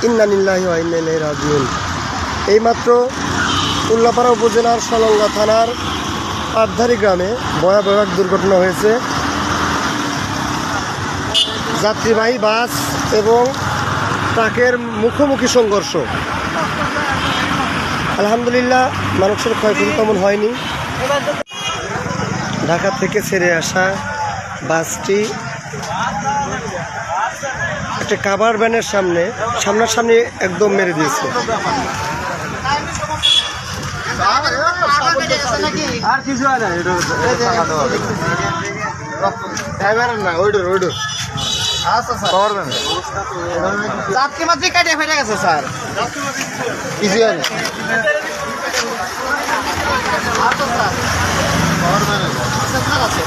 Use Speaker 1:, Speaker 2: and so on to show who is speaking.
Speaker 1: ইন্না লিল্লাহি ওয়া ইন্না ইলাইহি রাজিউন। এইমাত্র উল্লাপাড়া উপজেলার সলঙ্গা থানার পাটধারী গ্রামে ভয়াবহ এক দুর্ঘটনা হয়েছে। যাত্রীবাহী বাস এবং ট্রাকের মুখোমুখি সংঘর্ষ। আলহামদুলিল্লাহ মানুষের ক্ষয়ক্ষতি তেমন হয়নি। ঢাকা থেকে ছেড়ে আসা বাসটি একটা কাভার ভ্যানের সামনাসামনি একদম মেরে দিয়েছে।
Speaker 2: আর কিছু হয় না, ড্রাইভারের না ওইডোর আচ্ছা স্যার চাপকে মাত্রই কাটিয়ে ফেটে গেছে স্যার, কিছু হয় না। আচ্ছা স্যার আছে